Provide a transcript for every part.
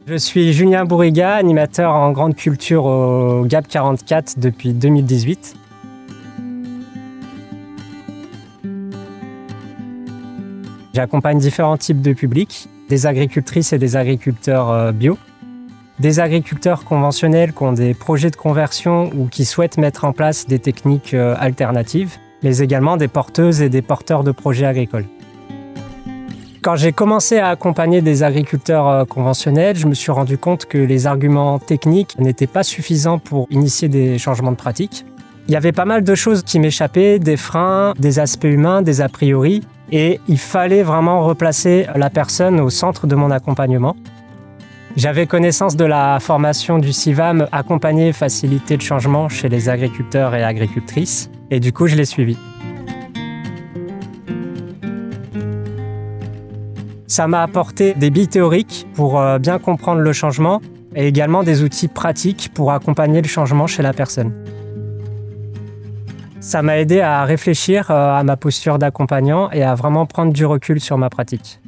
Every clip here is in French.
Je suis Julien Bourriga, animateur en grande culture au Gap 44 depuis 2018. J'accompagne différents types de publics, des agricultrices et des agriculteurs bio, des agriculteurs conventionnels qui ont des projets de conversion ou qui souhaitent mettre en place des techniques alternatives, mais également des porteuses et des porteurs de projets agricoles. Quand j'ai commencé à accompagner des agriculteurs conventionnels, je me suis rendu compte que les arguments techniques n'étaient pas suffisants pour initier des changements de pratique. Il y avait pas mal de choses qui m'échappaient, des freins, des aspects humains, des a priori, et il fallait vraiment replacer la personne au centre de mon accompagnement. J'avais connaissance de la formation du CIVAM Accompagner et faciliter le changement chez les agriculteurs et agricultrices, et du coup je l'ai suivi. Ça m'a apporté des billes théoriques pour bien comprendre le changement et également des outils pratiques pour accompagner le changement chez la personne. Ça m'a aidé à réfléchir à ma posture d'accompagnant et à vraiment prendre du recul sur ma pratique.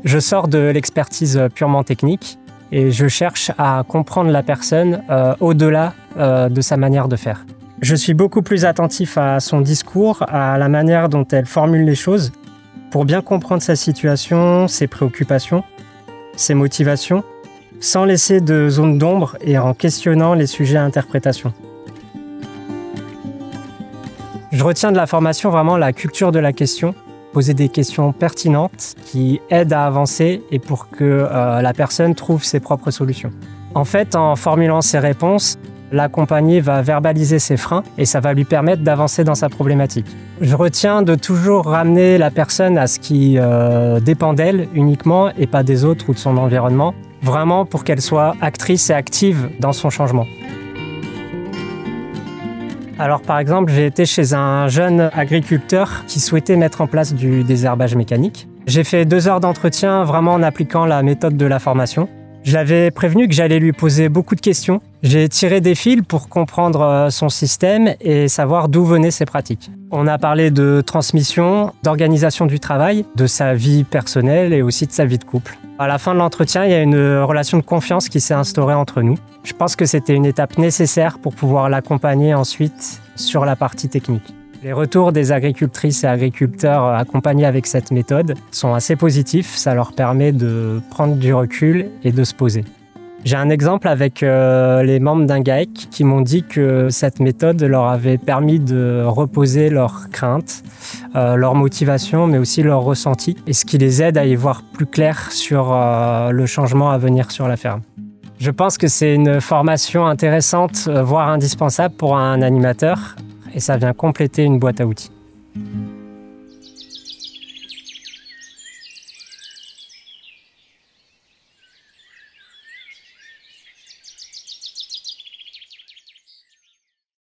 Je sors de l'expertise purement technique et je cherche à comprendre la personne au-delà de sa manière de faire. Je suis beaucoup plus attentif à son discours, à la manière dont elle formule les choses, pour bien comprendre sa situation, ses préoccupations, ses motivations, sans laisser de zone d'ombre et en questionnant les sujets à interprétation. Je retiens de la formation vraiment la culture de la question, poser des questions pertinentes qui aident à avancer et pour que la personne trouve ses propres solutions. En fait, en formulant ses réponses, l'accompagné va verbaliser ses freins et ça va lui permettre d'avancer dans sa problématique. Je retiens de toujours ramener la personne à ce qui dépend d'elle uniquement et pas des autres ou de son environnement, vraiment pour qu'elle soit actrice et active dans son changement. Alors par exemple, j'ai été chez un jeune agriculteur qui souhaitait mettre en place du désherbage mécanique. J'ai fait 2 heures d'entretien vraiment en appliquant la méthode de la formation. Je l'avais prévenu que j'allais lui poser beaucoup de questions. J'ai tiré des fils pour comprendre son système et savoir d'où venaient ses pratiques. On a parlé de transmission, d'organisation du travail, de sa vie personnelle et aussi de sa vie de couple. À la fin de l'entretien, il y a une relation de confiance qui s'est instaurée entre nous. Je pense que c'était une étape nécessaire pour pouvoir l'accompagner ensuite sur la partie technique. Les retours des agricultrices et agriculteurs accompagnés avec cette méthode sont assez positifs. Ça leur permet de prendre du recul et de se poser. J'ai un exemple avec les membres d'un GAEC qui m'ont dit que cette méthode leur avait permis de reposer leurs craintes, leur motivation, mais aussi leur ressenti, et ce qui les aide à y voir plus clair sur le changement à venir sur la ferme. Je pense que c'est une formation intéressante, voire indispensable pour un animateur, et ça vient compléter une boîte à outils.